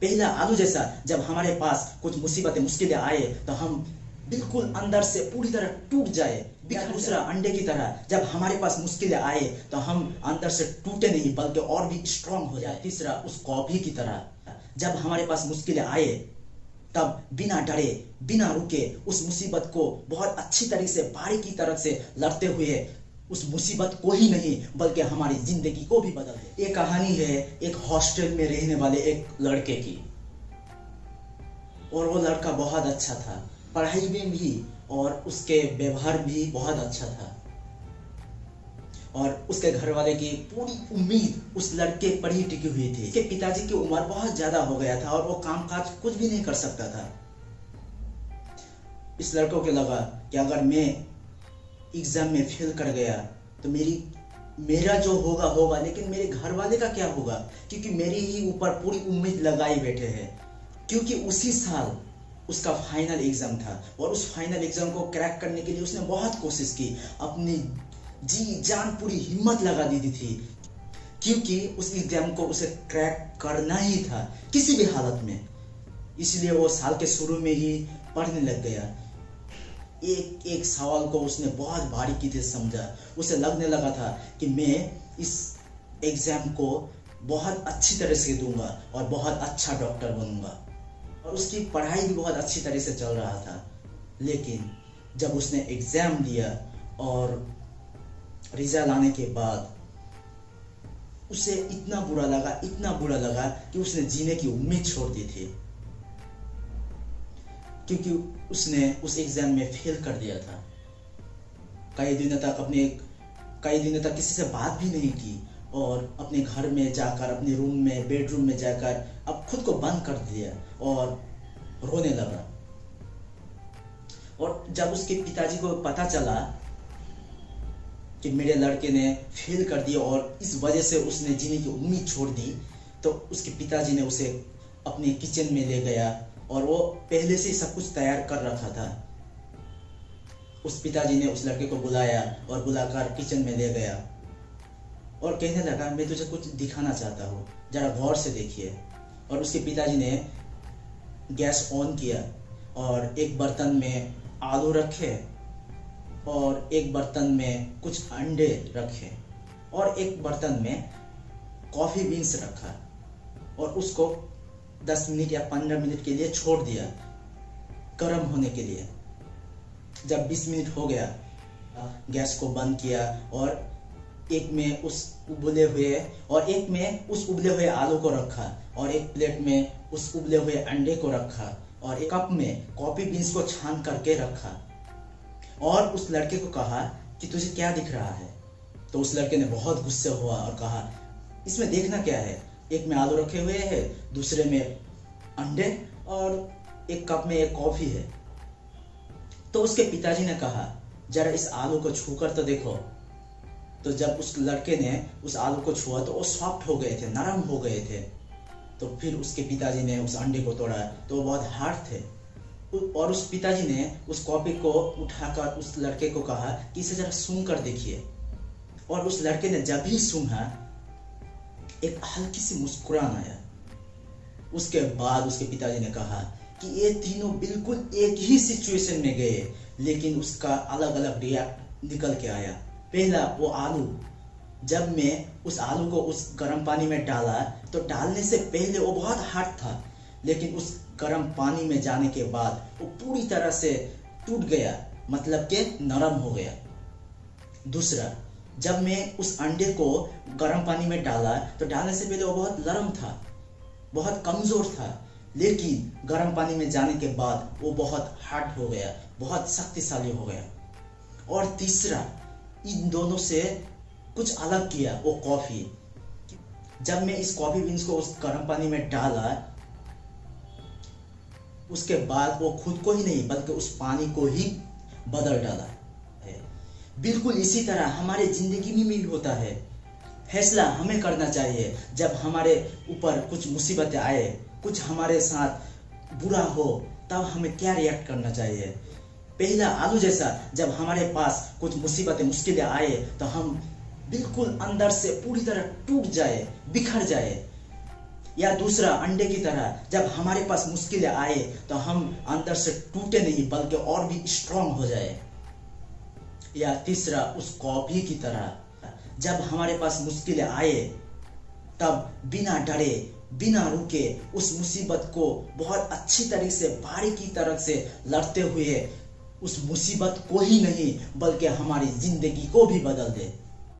पहला आलू जैसा जब हमारे पास कुछ मुसीबतें मुश्किलें आए तो हम बिल्कुल अंदर से पूरी तरह टूट जाए। दूसरा अंडे की तरह जब हमारे पास मुश्किलें आए तो हम अंदर से टूटे नहीं बल्कि और भी स्ट्रांग हो जाए। तीसरा उस कॉफी की तरह जब हमारे पास मुश्किलें आए तब बिना डरे बिना रुके उस मुसीबत को बहुत अच्छी तरह से बारीकी तरह से लड़ते हुए उस मुसीबत को ही नहीं बल्कि हमारी जिंदगी को भी बदल दे। ये कहानी है एक हॉस्टल में रहने वाले एक लड़के की। और वो लड़का बहुत अच्छा था, पढ़ाई में भी और उसके व्यवहार भी बहुत अच्छा था। और उसके घर वाले की पूरी उम्मीद उस लड़के पर ही टिकी हुई थी। उसके पिताजी की उम्र बहुत ज्यादा हो गया था और वो कामकाज कुछ भी नहीं कर सकता था। इस लड़कों को लगा कि अगर मैं एग्जाम में फेल कर गया तो मेरा जो होगा होगा, लेकिन मेरे घर वाले का क्या होगा, क्योंकि मेरे ही ऊपर पूरी उम्मीद लगाई बैठे हैं। क्योंकि उसी साल उसका फाइनल एग्जाम था और उस फाइनल एग्जाम को क्रैक करने के लिए उसने बहुत कोशिश की, अपनी जी जान पूरी हिम्मत लगा दी थी, क्योंकि उस एग्जाम को उसे क्रैक करना ही था किसी भी हालत में। इसलिए वो साल के शुरू में ही पढ़ने लग गया। एक एक सवाल को उसने बहुत बारीकी से समझा। उसे लगने लगा था कि मैं इस एग्जाम को बहुत अच्छी तरह से दूंगा और बहुत अच्छा डॉक्टर बनूंगा। और उसकी पढ़ाई भी बहुत अच्छी तरह से चल रहा था। लेकिन जब उसने एग्जाम दिया और रिजल्ट आने के बाद उसे इतना बुरा लगा कि उसने जीने की उम्मीद छोड़ दी थी, क्योंकि उसने उस एग्जाम में फेल कर दिया था। कई दिनों तक किसी से बात भी नहीं की और अपने घर में जाकर अपने बेडरूम में जाकर अब खुद को बंद कर दिया और रोने लगा। और जब उसके पिताजी को पता चला कि मेरे लड़के ने फेल कर दिया और इस वजह से उसने जीने की उम्मीद छोड़ दी, तो उसके पिताजी ने उसे अपने किचन में ले गया और वो पहले से सब कुछ तैयार कर रखा था। उस पिताजी ने उस लड़के को बुलाया और बुलाकर किचन में ले गया और कहने लगा, मैं तुझे कुछ दिखाना चाहता हूँ, जरा गौर से देखिए। और उसके पिताजी ने गैस ऑन किया और एक बर्तन में आलू रखे और एक बर्तन में कुछ अंडे रखे और एक बर्तन में कॉफी बीन्स रखा और उसको 10 मिनट या 15 मिनट के लिए छोड़ दिया गर्म होने के लिए। जब 20 मिनट हो गया गैस को बंद किया और एक में उस उबले हुए आलू को रखा और एक प्लेट में उस उबले हुए अंडे को रखा और एक कप में कॉफी बीन्स को छान करके रखा और उस लड़के को कहा कि तुझे क्या दिख रहा है। तो उस लड़के ने बहुत गुस्से हुआ और कहा, इसमें देखना क्या है, एक में आलू रखे हुए हैं, दूसरे में अंडे और एक कप में एक कॉफी है। तो उसके पिताजी ने कहा, जरा इस आलू को छूकर तो देखो। तो जब उस लड़के ने उस आलू को छुआ तो वो सॉफ्ट हो गए थे, नरम हो गए थे। तो फिर उसके पिताजी ने उस अंडे को तोड़ा तो वो बहुत हार्ड थे और उस पिताजी ने उस कॉफी को उठाकर उस लड़के को कहा कि इसे जरा सूंघ कर देखिए। और उस लड़के ने जब भी सूंघा एक हल्की सी मुस्कुराहट आया। उसके बाद उसके पिताजी ने कहा कि ये तीनों बिल्कुल एक ही सिचुएशन में गए, लेकिन उसका अलग अलग रिएक्ट निकल के आया। पहला वो आलू, जब मैं उस आलू को उस गर्म पानी में डाला तो डालने से पहले वो बहुत हार्ड था, लेकिन उस गर्म पानी में जाने के बाद वो पूरी तरह से टूट गया, मतलब कि नरम हो गया। दूसरा, जब मैं उस अंडे को गर्म पानी में डाला तो डालने से पहले वो बहुत नरम था, बहुत कमजोर था, लेकिन गर्म पानी में जाने के बाद वो बहुत हार्ड हो गया, बहुत शक्तिशाली हो गया। और तीसरा, इन दोनों से कुछ अलग किया वो कॉफी। जब मैं इस कॉफी बीन्स को उस गर्म पानी में डाला, उसके बाद वो खुद को ही नहीं बल्कि उस पानी को ही बदल डाला है। बिल्कुल इसी तरह हमारे जिंदगी में भी होता है। फैसला हमें करना चाहिए जब हमारे ऊपर कुछ मुसीबतें आए, कुछ हमारे साथ बुरा हो, तब हमें क्या रिएक्ट करना चाहिए। पहला आलू जैसा जब हमारे पास कुछ मुसीबतें मुश्किलें आए तो हम बिल्कुल अंदर से पूरी तरह टूट जाए, बिखर जाए। या दूसरा अंडे की तरह, जब हमारे पास मुश्किलें आए तो हम अंदर से टूटे नहीं बल्कि और भी स्ट्रांग हो जाए। या तीसरा उस कॉफी की तरह, जब हमारे पास मुश्किलें आए तब बिना डरे बिना रुके उस मुसीबत को बहुत अच्छी तरीके से बारीकी तरह से लड़ते हुए उस मुसीबत को ही नहीं बल्कि हमारी जिंदगी को भी बदल दे।